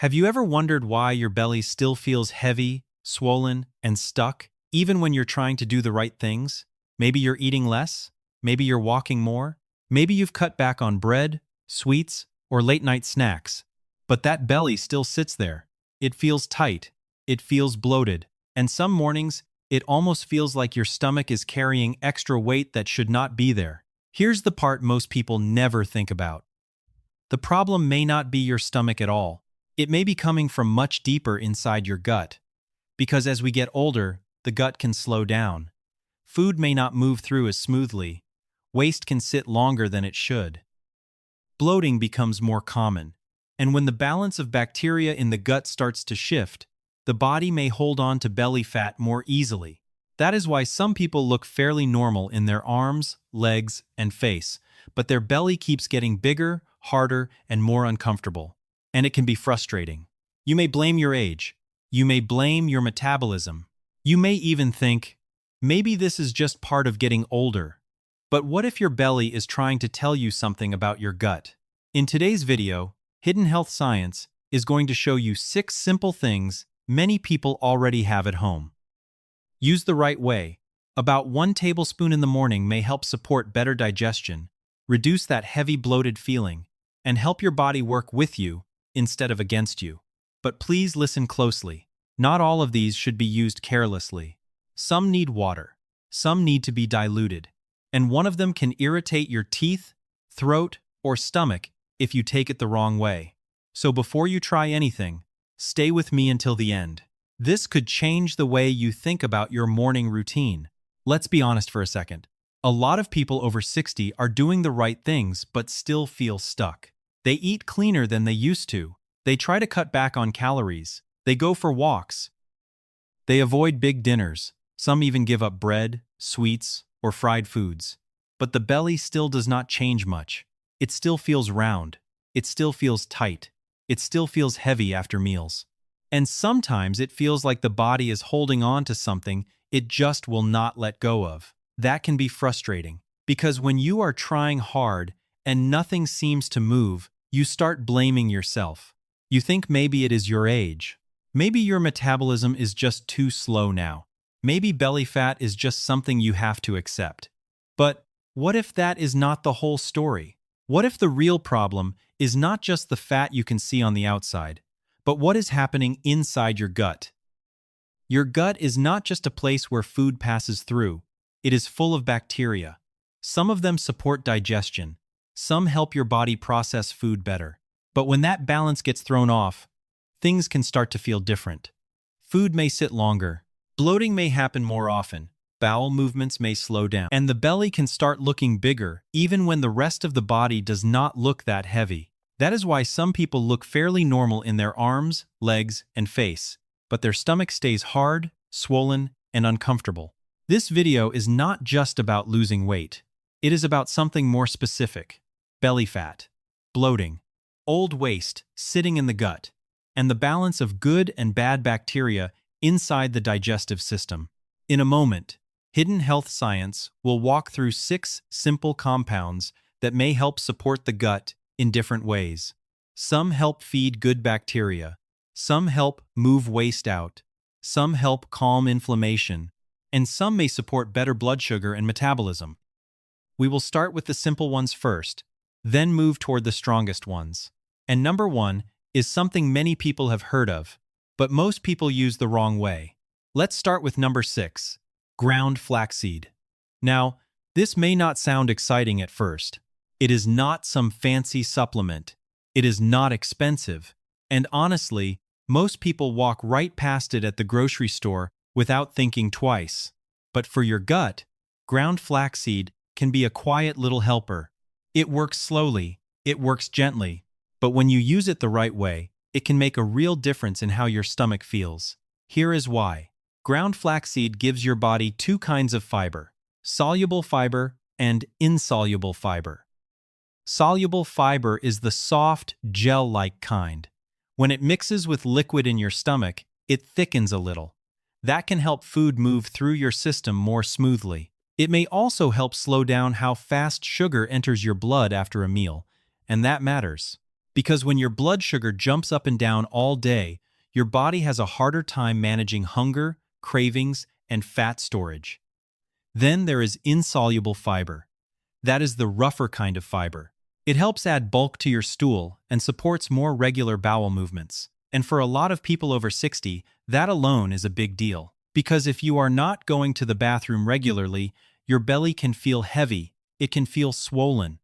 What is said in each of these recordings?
Have you ever wondered why your belly still feels heavy, swollen, and stuck, even when you're trying to do the right things? Maybe you're eating less, maybe you're walking more, maybe you've cut back on bread, sweets, or late-night snacks. But that belly still sits there. It feels tight, it feels bloated, and some mornings, it almost feels like your stomach is carrying extra weight that should not be there. Here's the part most people never think about. The problem may not be your stomach at all. It may be coming from much deeper inside your gut. Because as we get older, the gut can slow down. Food may not move through as smoothly. Waste can sit longer than it should. Bloating becomes more common. And when the balance of bacteria in the gut starts to shift, the body may hold on to belly fat more easily. That is why some people look fairly normal in their arms, legs, and face, but their belly keeps getting bigger, harder, and more uncomfortable. And it can be frustrating. You may blame your age. You may blame your metabolism. You may even think, maybe this is just part of getting older. But what if your belly is trying to tell you something about your gut? In today's video, Hidden Health Science is going to show you 6 simple things many people already have at home. Use the right way. About 1 tablespoon in the morning may help support better digestion, reduce that heavy bloated feeling, and help your body work with you instead of against you. But please listen closely. Not all of these should be used carelessly. Some need water. Some need to be diluted. And one of them can irritate your teeth, throat, or stomach if you take it the wrong way. So before you try anything, stay with me until the end. This could change the way you think about your morning routine. Let's be honest for a second. A lot of people over 60 are doing the right things but still feel stuck. They eat cleaner than they used to. They try to cut back on calories. They go for walks. They avoid big dinners. Some even give up bread, sweets, or fried foods. But the belly still does not change much. It still feels round. It still feels tight. It still feels heavy after meals. And sometimes it feels like the body is holding on to something it just will not let go of. That can be frustrating, because when you are trying hard and nothing seems to move, you start blaming yourself. You think maybe it is your age. Maybe your metabolism is just too slow now. Maybe belly fat is just something you have to accept. But what if that is not the whole story? What if the real problem is not just the fat you can see on the outside, but what is happening inside your gut? Your gut is not just a place where food passes through. It is full of bacteria. Some of them support digestion. Some help your body process food better. But when that balance gets thrown off, things can start to feel different. Food may sit longer. Bloating may happen more often. Bowel movements may slow down. And the belly can start looking bigger, even when the rest of the body does not look that heavy. That is why some people look fairly normal in their arms, legs, and face, but their stomach stays hard, swollen, and uncomfortable. This video is not just about losing weight. It is about something more specific: belly fat, bloating, old waste sitting in the gut, and the balance of good and bad bacteria inside the digestive system. In a moment, Hidden Health Science will walk through 6 simple compounds that may help support the gut in different ways. Some help feed good bacteria. Some help move waste out. Some help calm inflammation. And some may support better blood sugar and metabolism. We will start with the simple ones first, then move toward the strongest ones. And number 1 is something many people have heard of, but most people use the wrong way. Let's start with number 6, ground flaxseed. Now, this may not sound exciting at first. It is not some fancy supplement. It is not expensive. And honestly, most people walk right past it at the grocery store without thinking twice. But for your gut, ground flaxseed can be a quiet little helper. It works slowly, it works gently, but when you use it the right way, it can make a real difference in how your stomach feels. Here is why. Ground flaxseed gives your body 2 kinds of fiber: soluble fiber and insoluble fiber. Soluble fiber is the soft, gel-like kind. When it mixes with liquid in your stomach, it thickens a little. That can help food move through your system more smoothly. It may also help slow down how fast sugar enters your blood after a meal, and that matters. Because when your blood sugar jumps up and down all day, your body has a harder time managing hunger, cravings, and fat storage. Then there is insoluble fiber. That is the rougher kind of fiber. It helps add bulk to your stool and supports more regular bowel movements. And for a lot of people over 60, that alone is a big deal. Because if you are not going to the bathroom regularly, your belly can feel heavy, it can feel swollen.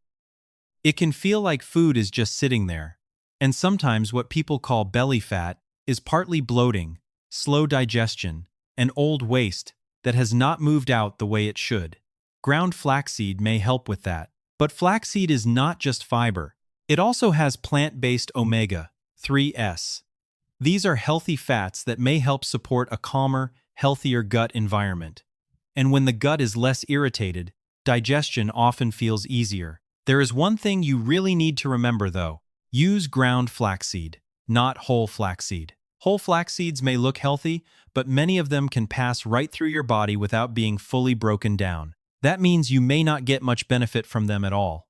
It can feel like food is just sitting there. And sometimes what people call belly fat is partly bloating, slow digestion, and old waste that has not moved out the way it should. Ground flaxseed may help with that. But flaxseed is not just fiber. It also has plant-based omega-3s. These are healthy fats that may help support a calmer, healthier gut environment. And when the gut is less irritated, digestion often feels easier. There is one thing you really need to remember though. Use ground flaxseed, not whole flaxseed. Whole flax seeds may look healthy, but many of them can pass right through your body without being fully broken down. That means you may not get much benefit from them at all.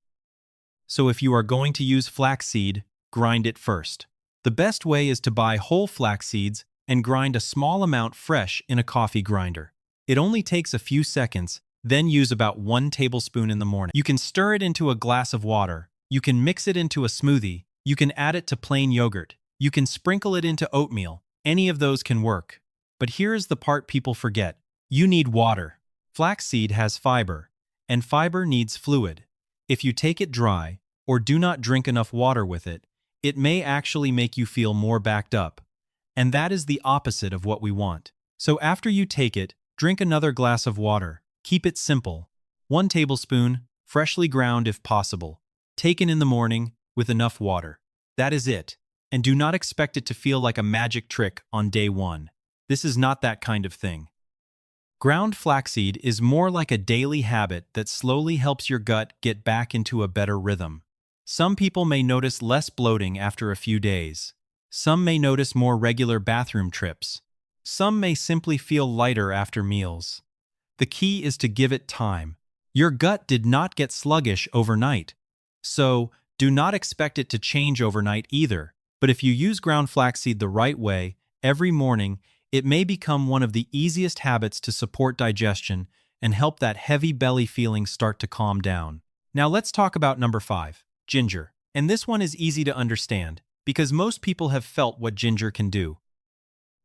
So if you are going to use flaxseed, grind it first. The best way is to buy whole flax seeds and grind a small amount fresh in a coffee grinder. It only takes a few seconds, then use about 1 tablespoon in the morning. You can stir it into a glass of water. You can mix it into a smoothie. You can add it to plain yogurt. You can sprinkle it into oatmeal. Any of those can work. But here is the part people forget. You need water. Flaxseed has fiber, and fiber needs fluid. If you take it dry, or do not drink enough water with it, it may actually make you feel more backed up. And that is the opposite of what we want. So after you take it, drink another glass of water. Keep it simple. 1 tablespoon, freshly ground if possible. Taken in the morning, with enough water. That is it. And do not expect it to feel like a magic trick on day 1. This is not that kind of thing. Ground flaxseed is more like a daily habit that slowly helps your gut get back into a better rhythm. Some people may notice less bloating after a few days. Some may notice more regular bathroom trips. Some may simply feel lighter after meals. The key is to give it time. Your gut did not get sluggish overnight. So, do not expect it to change overnight either. But if you use ground flaxseed the right way, every morning, it may become one of the easiest habits to support digestion and help that heavy belly feeling start to calm down. Now let's talk about number 5, ginger. And this one is easy to understand, because most people have felt what ginger can do.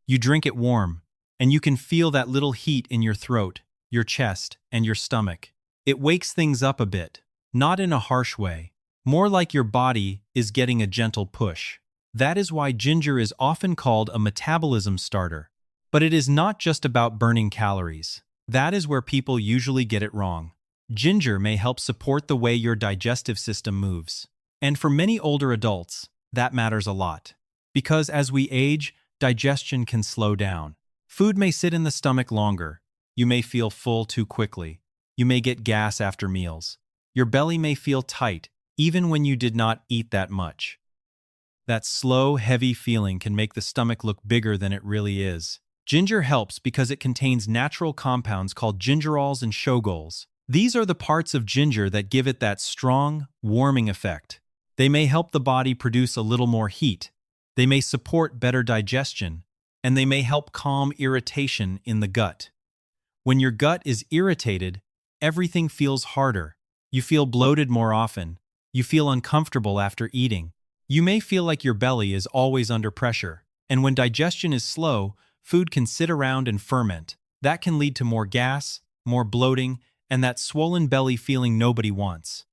You drink it warm, and you can feel that little heat in your throat, your chest, and your stomach. It wakes things up a bit, not in a harsh way, more like your body is getting a gentle push. That is why ginger is often called a metabolism starter. But it is not just about burning calories. That is where people usually get it wrong. Ginger may help support the way your digestive system moves. And for many older adults, that matters a lot. Because as we age, digestion can slow down. Food may sit in the stomach longer. You may feel full too quickly. You may get gas after meals. Your belly may feel tight, even when you did not eat that much. That slow, heavy feeling can make the stomach look bigger than it really is. Ginger helps because it contains natural compounds called gingerols and shogols. These are the parts of ginger that give it that strong, warming effect. They may help the body produce a little more heat. They may support better digestion, and they may help calm irritation in the gut. When your gut is irritated, everything feels harder. You feel bloated more often. You feel uncomfortable after eating. You may feel like your belly is always under pressure. And when digestion is slow, food can sit around and ferment. That can lead to more gas, more bloating, and that swollen belly feeling nobody wants.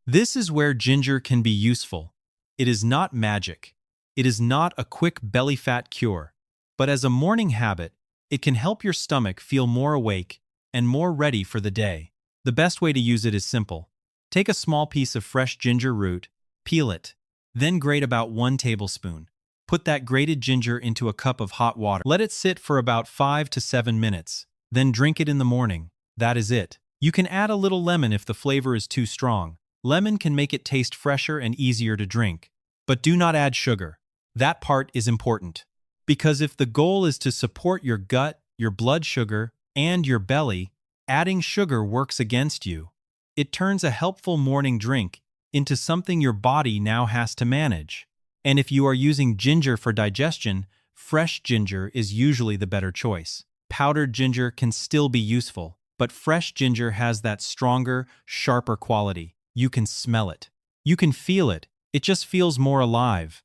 This is where ginger can be useful. It is not magic. It is not a quick belly fat cure. But as a morning habit, it can help your stomach feel more awake and more ready for the day. The best way to use it is simple. Take a small piece of fresh ginger root, peel it, then grate about 1 tablespoon. Put that grated ginger into a cup of hot water. Let it sit for about 5 to 7 minutes. Then drink it in the morning. That is it. You can add a little lemon if the flavor is too strong. Lemon can make it taste fresher and easier to drink. But do not add sugar. That part is important. Because if the goal is to support your gut, your blood sugar, and your belly, adding sugar works against you. It turns a helpful morning drink into something your body now has to manage. And if you are using ginger for digestion, fresh ginger is usually the better choice. Powdered ginger can still be useful, but fresh ginger has that stronger, sharper quality. You can smell it. You can feel it. It just feels more alive.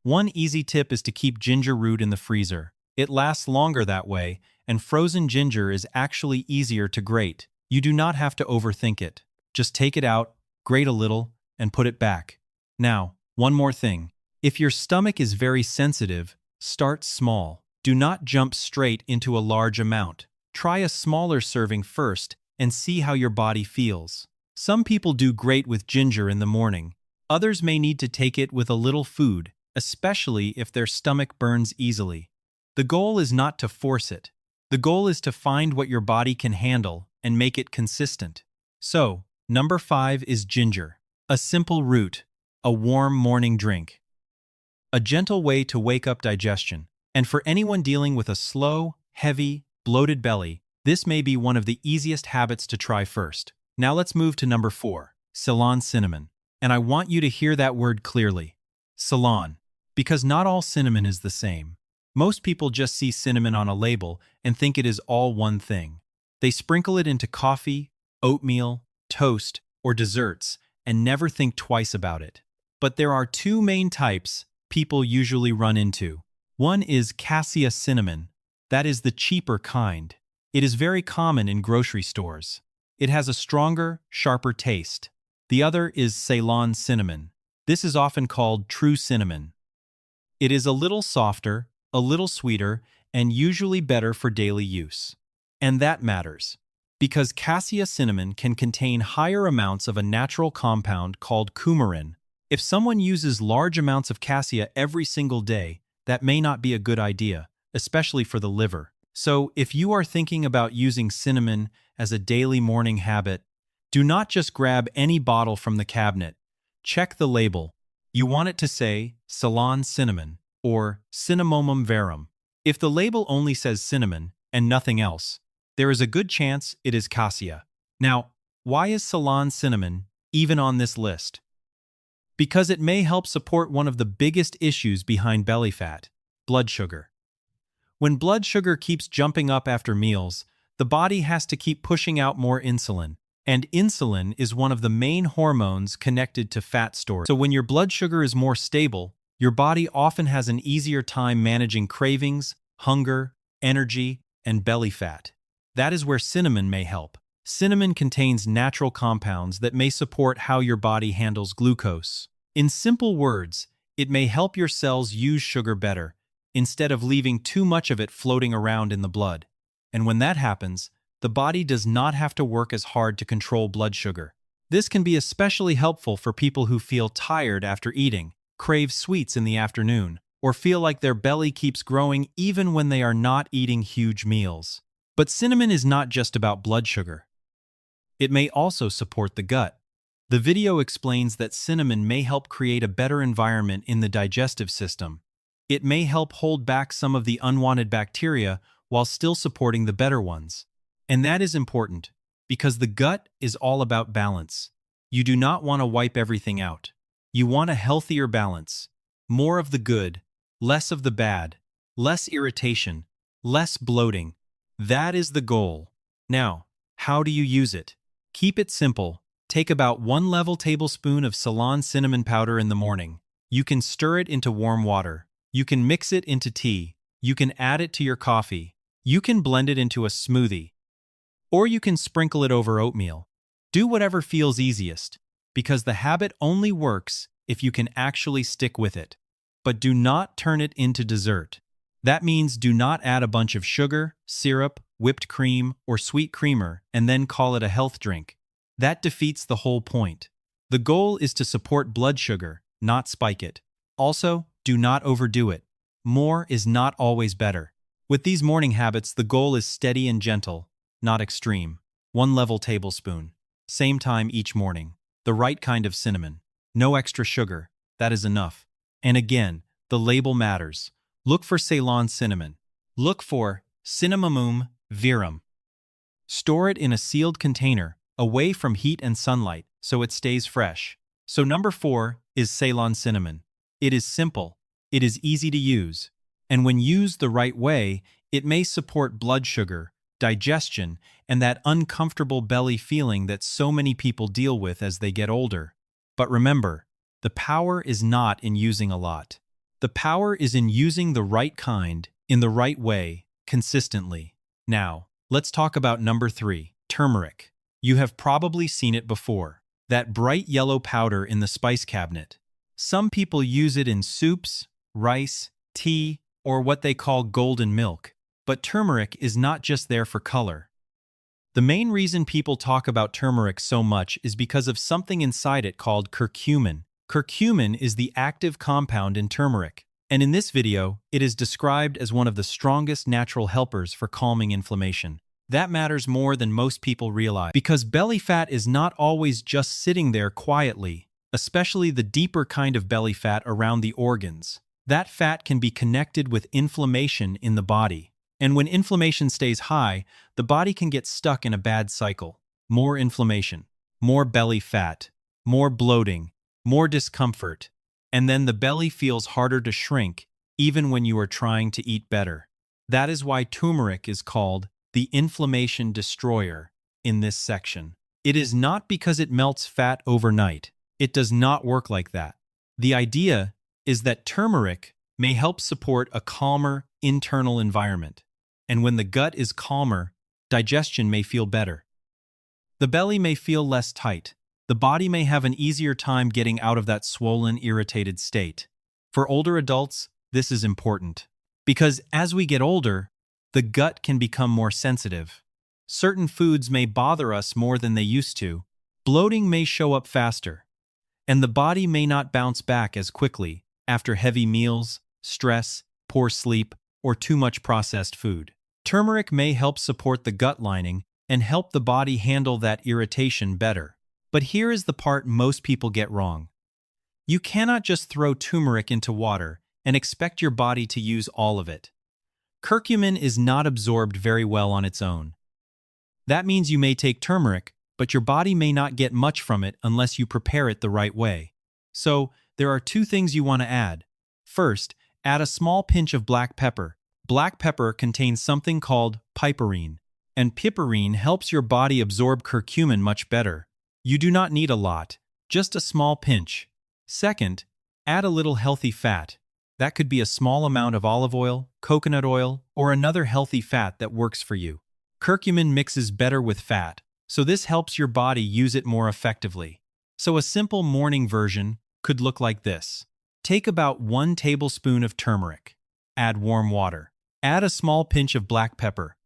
One easy tip is to keep ginger root in the freezer. It lasts longer that way, and frozen ginger is actually easier to grate. You do not have to overthink it. Just take it out, grate a little, and put it back. Now, one more thing. If your stomach is very sensitive, start small. Do not jump straight into a large amount. Try a smaller serving first and see how your body feels. Some people do great with ginger in the morning. Others may need to take it with a little food, especially if their stomach burns easily. The goal is not to force it. The goal is to find what your body can handle and make it consistent. So, number 5 is ginger. A simple root, a warm morning drink. A gentle way to wake up digestion. And for anyone dealing with a slow, heavy, bloated belly, this may be one of the easiest habits to try first. Now let's move to number 4, Ceylon cinnamon. And I want you to hear that word clearly. Ceylon. Because not all cinnamon is the same. Most people just see cinnamon on a label and think it is all one thing. They sprinkle it into coffee, oatmeal, toast, or desserts and never think twice about it. But there are 2 main types people usually run into. One is cassia cinnamon. That is the cheaper kind. It is very common in grocery stores. It has a stronger, sharper taste. The other is Ceylon cinnamon. This is often called true cinnamon. It is a little softer, a little sweeter, and usually better for daily use. And that matters, because cassia cinnamon can contain higher amounts of a natural compound called coumarin. If someone uses large amounts of cassia every single day, that may not be a good idea, especially for the liver. So, if you are thinking about using cinnamon as a daily morning habit, do not just grab any bottle from the cabinet. Check the label. You want it to say Ceylon cinnamon or Cinnamomum verum. If the label only says cinnamon and nothing else, there is a good chance it is cassia. Now, why is Ceylon cinnamon even on this list? Because it may help support one of the biggest issues behind belly fat, blood sugar. When blood sugar keeps jumping up after meals, the body has to keep pushing out more insulin. And insulin is one of the main hormones connected to fat storage. So when your blood sugar is more stable, your body often has an easier time managing cravings, hunger, energy, and belly fat. That is where cinnamon may help. Cinnamon contains natural compounds that may support how your body handles glucose. In simple words, it may help your cells use sugar better, instead of leaving too much of it floating around in the blood. And when that happens, the body does not have to work as hard to control blood sugar. This can be especially helpful for people who feel tired after eating, crave sweets in the afternoon, or feel like their belly keeps growing even when they are not eating huge meals. But cinnamon is not just about blood sugar. It may also support the gut. The video explains that cinnamon may help create a better environment in the digestive system. It may help hold back some of the unwanted bacteria while still supporting the better ones. And that is important, because the gut is all about balance. You do not want to wipe everything out. You want a healthier balance. More of the good, less of the bad, less irritation, less bloating. That is the goal. Now, how do you use it? Keep it simple. Take about 1 level tablespoon of Ceylon cinnamon powder in the morning. You can stir it into warm water. You can mix it into tea. You can add it to your coffee. You can blend it into a smoothie. Or you can sprinkle it over oatmeal. Do whatever feels easiest, because the habit only works if you can actually stick with it. But do not turn it into dessert. That means do not add a bunch of sugar, syrup, whipped cream, or sweet creamer and then call it a health drink. That defeats the whole point. The goal is to support blood sugar, not spike it. Also, do not overdo it. More is not always better. With these morning habits, the goal is steady and gentle, not extreme. 1 level tablespoon. Same time each morning. The right kind of cinnamon. No extra sugar. That is enough. And again, the label matters. Look for Ceylon cinnamon. Look for Cinnamomum verum. Store it in a sealed container, away from heat and sunlight, so it stays fresh. So number 4 is Ceylon cinnamon. It is simple, it is easy to use, and when used the right way, it may support blood sugar, digestion, and that uncomfortable belly feeling that so many people deal with as they get older. But remember, the power is not in using a lot. The power is in using the right kind, in the right way, consistently. Now, let's talk about number 3, turmeric. You have probably seen it before. That bright yellow powder in the spice cabinet. Some people use it in soups, rice, tea, or what they call golden milk. But turmeric is not just there for color. The main reason people talk about turmeric so much is because of something inside it called curcumin. Curcumin is the active compound in turmeric, and in this video, it is described as one of the strongest natural helpers for calming inflammation. That matters more than most people realize, because belly fat is not always just sitting there quietly, especially the deeper kind of belly fat around the organs. That fat can be connected with inflammation in the body. And when inflammation stays high, the body can get stuck in a bad cycle. More inflammation, more belly fat, more bloating, more discomfort, and then the belly feels harder to shrink even when you are trying to eat better. That is why turmeric is called the inflammation destroyer in this section. It is not because it melts fat overnight. It does not work like that. The idea is that turmeric may help support a calmer internal environment. And when the gut is calmer, digestion may feel better. The belly may feel less tight. The body may have an easier time getting out of that swollen, irritated state. For older adults, this is important. Because as we get older, the gut can become more sensitive. Certain foods may bother us more than they used to. Bloating may show up faster. And the body may not bounce back as quickly after heavy meals, stress, poor sleep, or too much processed food. Turmeric may help support the gut lining and help the body handle that irritation better. But here is the part most people get wrong. You cannot just throw turmeric into water and expect your body to use all of it. Curcumin is not absorbed very well on its own. That means you may take turmeric, but your body may not get much from it unless you prepare it the right way. So, there are 2 things you want to add. First, add a small pinch of black pepper. Black pepper contains something called piperine, and piperine helps your body absorb curcumin much better. You do not need a lot, just a small pinch. Second, add a little healthy fat. That could be a small amount of olive oil, coconut oil, or another healthy fat that works for you. Curcumin mixes better with fat, so this helps your body use it more effectively. So a simple morning version could look like this. Take about 1 tablespoon of turmeric. Add warm water. Add a small pinch of black pepper.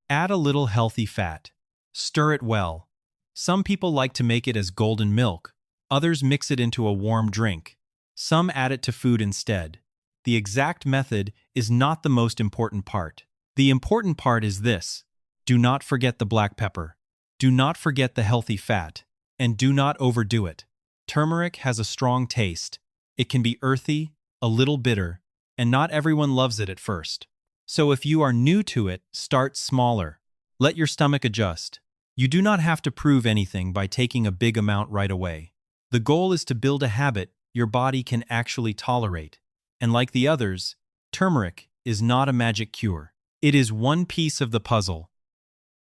Add a little healthy fat. Stir it well. Some people like to make it as golden milk. Others mix it into a warm drink. Some add it to food instead. The exact method is not the most important part. The important part is this. Do not forget the black pepper. Do not forget the healthy fat. And do not overdo it. Turmeric has a strong taste. It can be earthy, a little bitter, and not everyone loves it at first. So if you are new to it, start smaller. Let your stomach adjust. You do not have to prove anything by taking a big amount right away. The goal is to build a habit your body can actually tolerate. And like the others, turmeric is not a magic cure. It is one piece of the puzzle.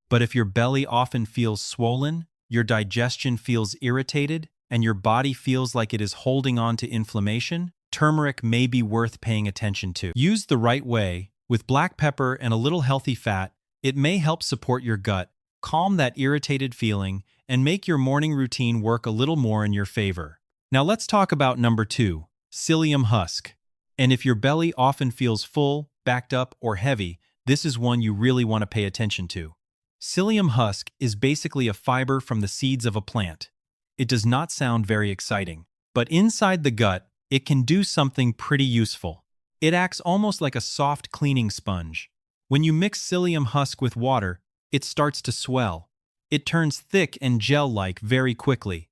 But if your belly often feels swollen, your digestion feels irritated, and your body feels like it is holding on to inflammation, turmeric may be worth paying attention to. Used the right way, with black pepper and a little healthy fat, it may help support your gut, calm that irritated feeling, and make your morning routine work a little more in your favor. Now let's talk about number 2, psyllium husk. And if your belly often feels full, backed up, or heavy, this is one you really want to pay attention to. Psyllium husk is basically a fiber from the seeds of a plant. It does not sound very exciting, but inside the gut, it can do something pretty useful. It acts almost like a soft cleaning sponge. When you mix psyllium husk with water, it starts to swell. It turns thick and gel-like very quickly.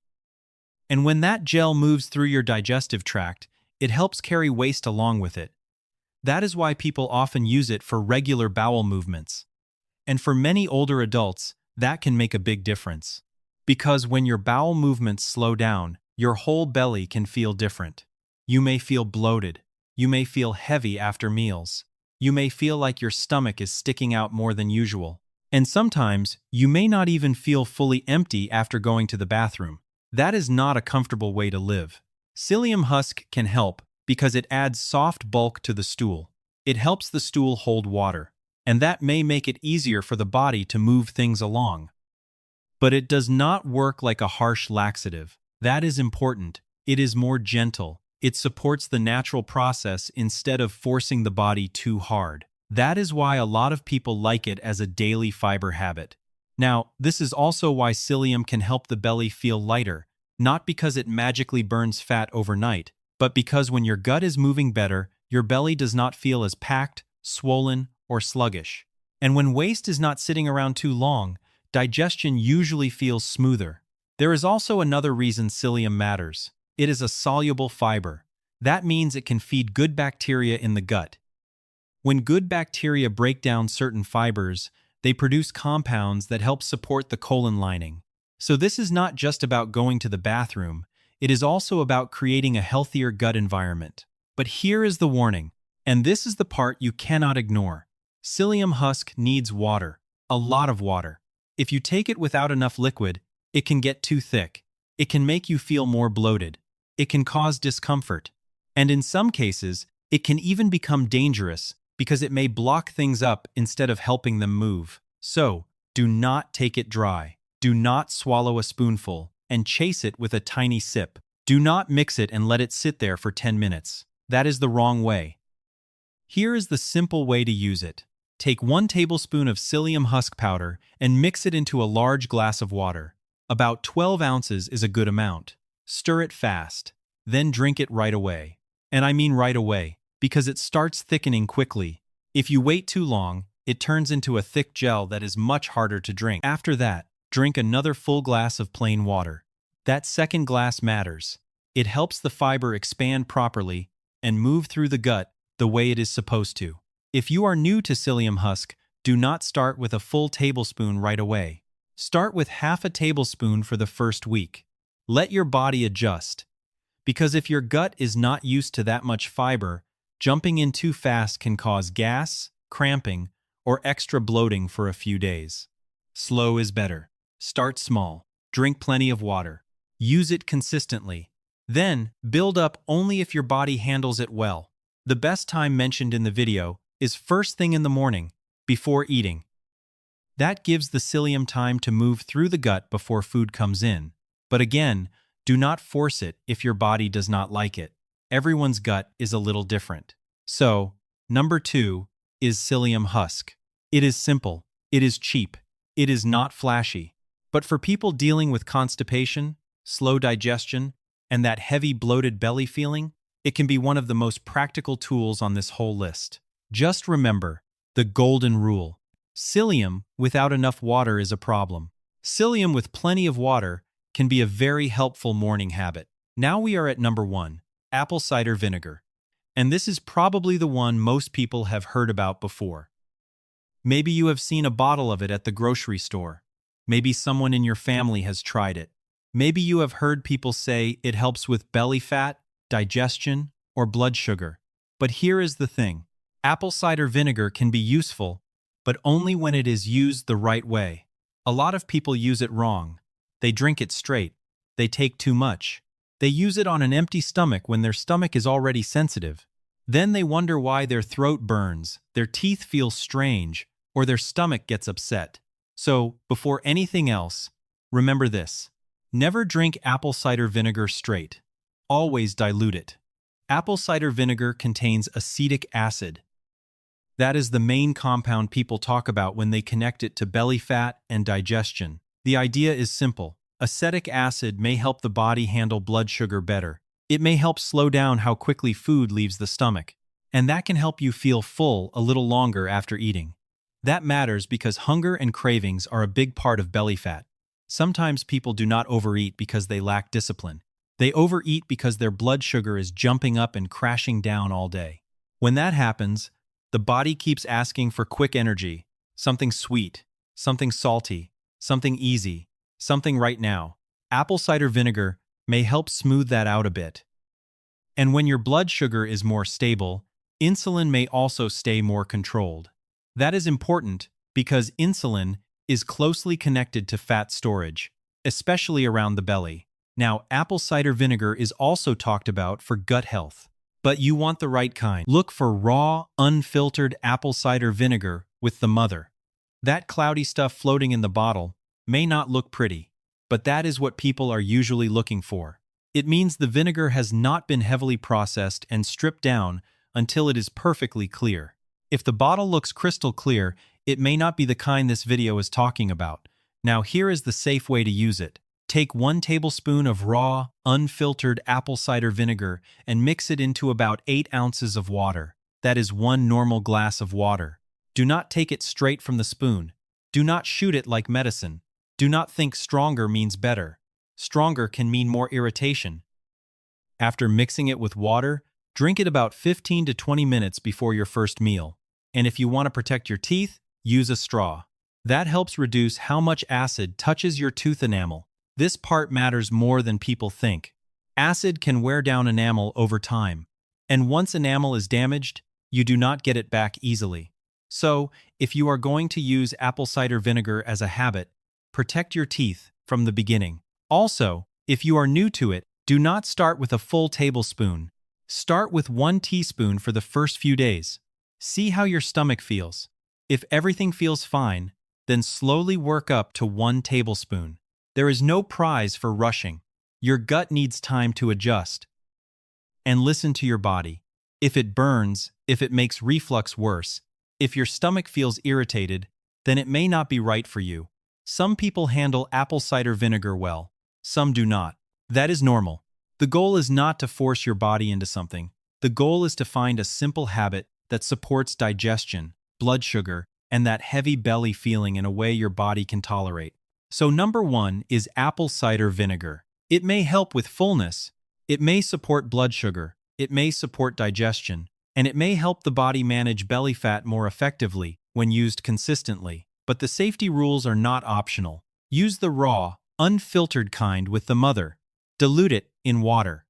And when that gel moves through your digestive tract, it helps carry waste along with it. That is why people often use it for regular bowel movements. And for many older adults, that can make a big difference. Because when your bowel movements slow down, your whole belly can feel different. You may feel bloated. You may feel heavy after meals. You may feel like your stomach is sticking out more than usual. And sometimes, you may not even feel fully empty after going to the bathroom. That is not a comfortable way to live. Psyllium husk can help because it adds soft bulk to the stool. It helps the stool hold water, and that may make it easier for the body to move things along. But it does not work like a harsh laxative. That is important. It is more gentle. It supports the natural process instead of forcing the body too hard. That is why a lot of people like it as a daily fiber habit. Now, this is also why psyllium can help the belly feel lighter, not because it magically burns fat overnight, but because when your gut is moving better, your belly does not feel as packed, swollen, or sluggish. And when waste is not sitting around too long, digestion usually feels smoother. There is also another reason psyllium matters. It is a soluble fiber. That means it can feed good bacteria in the gut. When good bacteria break down certain fibers, they produce compounds that help support the colon lining. So this is not just about going to the bathroom, it is also about creating a healthier gut environment. But here is the warning, and this is the part you cannot ignore. Psyllium husk needs water, a lot of water. If you take it without enough liquid, it can get too thick. It can make you feel more bloated. It can cause discomfort. And in some cases, it can even become dangerous because it may block things up instead of helping them move. So, do not take it dry. Do not swallow a spoonful and chase it with a tiny sip. Do not mix it and let it sit there for 10 minutes. That is the wrong way. Here is the simple way to use it. Take 1 tablespoon of psyllium husk powder and mix it into a large glass of water. About 12 ounces is a good amount. Stir it fast. Then drink it right away. And I mean right away, because it starts thickening quickly. If you wait too long, it turns into a thick gel that is much harder to drink. After that, drink another full glass of plain water. That second glass matters. It helps the fiber expand properly and move through the gut the way it is supposed to. If you are new to psyllium husk, do not start with a full tablespoon right away. Start with half a tablespoon for the first week. Let your body adjust. Because if your gut is not used to that much fiber, jumping in too fast can cause gas, cramping, or extra bloating for a few days. Slow is better. Start small. Drink plenty of water. Use it consistently. Then, build up only if your body handles it well. The best time mentioned in the video is first thing in the morning, before eating. That gives the psyllium time to move through the gut before food comes in. But again, do not force it if your body does not like it. Everyone's gut is a little different. So, number 2 is psyllium husk. It is simple. It is cheap. It is not flashy. But for people dealing with constipation, slow digestion, and that heavy bloated belly feeling, it can be one of the most practical tools on this whole list. Just remember, the golden rule. Psyllium without enough water is a problem. Psyllium with plenty of water can be a very helpful morning habit. Now we are at number 1, apple cider vinegar. And this is probably the one most people have heard about before. Maybe you have seen a bottle of it at the grocery store. Maybe someone in your family has tried it. Maybe you have heard people say it helps with belly fat, digestion, or blood sugar. But here is the thing. Apple cider vinegar can be useful, but only when it is used the right way. A lot of people use it wrong. They drink it straight. They take too much. They use it on an empty stomach when their stomach is already sensitive. Then they wonder why their throat burns, their teeth feel strange, or their stomach gets upset. So, before anything else, remember this. Never drink apple cider vinegar straight. Always dilute it. Apple cider vinegar contains acetic acid. That is the main compound people talk about when they connect it to belly fat and digestion. The idea is simple. Acetic acid may help the body handle blood sugar better. It may help slow down how quickly food leaves the stomach. And that can help you feel full a little longer after eating. That matters because hunger and cravings are a big part of belly fat. Sometimes people do not overeat because they lack discipline. They overeat because their blood sugar is jumping up and crashing down all day. When that happens, the body keeps asking for quick energy, something sweet, something salty, something easy, something right now. Apple cider vinegar may help smooth that out a bit. And when your blood sugar is more stable, insulin may also stay more controlled. That is important because insulin is closely connected to fat storage, especially around the belly. Now, apple cider vinegar is also talked about for gut health. But you want the right kind. Look for raw, unfiltered apple cider vinegar with the mother. That cloudy stuff floating in the bottle may not look pretty, but that is what people are usually looking for. It means the vinegar has not been heavily processed and stripped down until it is perfectly clear. If the bottle looks crystal clear, it may not be the kind this video is talking about. Now here is the safe way to use it. Take 1 tablespoon of raw, unfiltered apple cider vinegar and mix it into about 8 ounces of water. That is 1 normal glass of water. Do not take it straight from the spoon. Do not shoot it like medicine. Do not think stronger means better. Stronger can mean more irritation. After mixing it with water, drink it about 15 to 20 minutes before your first meal. And if you want to protect your teeth, use a straw. That helps reduce how much acid touches your tooth enamel. This part matters more than people think. Acid can wear down enamel over time, and once enamel is damaged, you do not get it back easily. So, if you are going to use apple cider vinegar as a habit, protect your teeth from the beginning. Also, if you are new to it, do not start with a full tablespoon. Start with 1 teaspoon for the first few days. See how your stomach feels. If everything feels fine, then slowly work up to 1 tablespoon. There is no prize for rushing. Your gut needs time to adjust. And listen to your body. If it burns, if it makes reflux worse, if your stomach feels irritated, then it may not be right for you. Some people handle apple cider vinegar well. Some do not. That is normal. The goal is not to force your body into something. The goal is to find a simple habit that supports digestion, blood sugar, and that heavy belly feeling in a way your body can tolerate. So number 1 is apple cider vinegar. It may help with fullness, it may support blood sugar, it may support digestion, and it may help the body manage belly fat more effectively when used consistently. But the safety rules are not optional. Use the raw, unfiltered kind with the mother. Dilute it in water.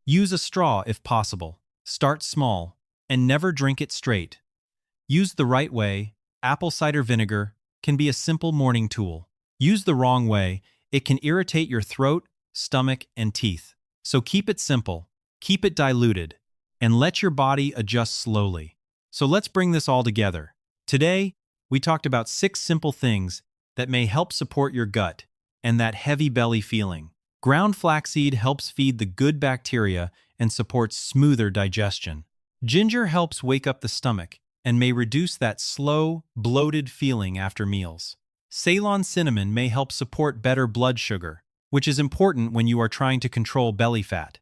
Use a straw if possible. Start small, and never drink it straight. Used the right way, apple cider vinegar can be a simple morning tool. Used the wrong way, it can irritate your throat, stomach, and teeth. So keep it simple, keep it diluted, and let your body adjust slowly. So let's bring this all together. Today, we talked about 6 simple things that may help support your gut and that heavy belly feeling. Ground flaxseed helps feed the good bacteria and supports smoother digestion. Ginger helps wake up the stomach and may reduce that slow, bloated feeling after meals. Ceylon cinnamon may help support better blood sugar, which is important when you are trying to control belly fat.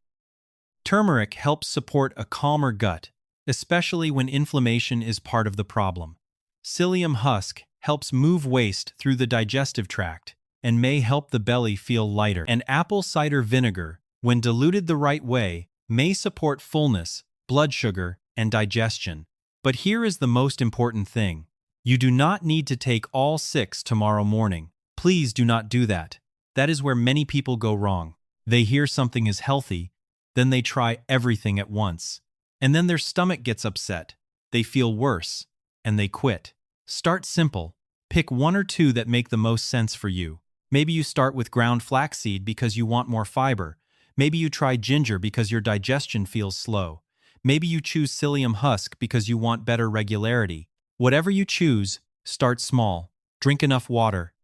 Turmeric helps support a calmer gut, especially when inflammation is part of the problem. Psyllium husk helps move waste through the digestive tract and may help the belly feel lighter. And apple cider vinegar, when diluted the right way, may support fullness, blood sugar, and digestion. But here is the most important thing. You do not need to take all 6 tomorrow morning. Please do not do that. That is where many people go wrong. They hear something is healthy, then they try everything at once. And then their stomach gets upset. They feel worse, and they quit. Start simple. Pick 1 or 2 that make the most sense for you. Maybe you start with ground flaxseed because you want more fiber. Maybe you try ginger because your digestion feels slow. Maybe you choose psyllium husk because you want better regularity. Whatever you choose, start small. Drink enough water.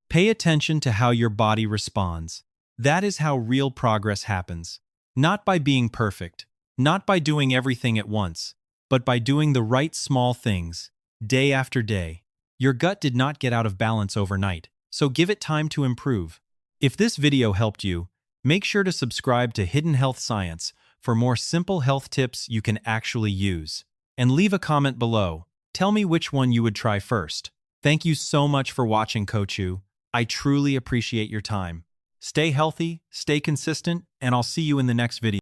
Pay attention to how your body responds. That is how real progress happens. Not by being perfect, not by doing everything at once, but by doing the right small things, day after day. Your gut did not get out of balance overnight, so give it time to improve. If this video helped you, make sure to subscribe to Hidden Health Science for more simple health tips you can actually use. And leave a comment below. Tell me which one you would try first. Thank you so much for watching, Kochu. I truly appreciate your time. Stay healthy, stay consistent, and I'll see you in the next video.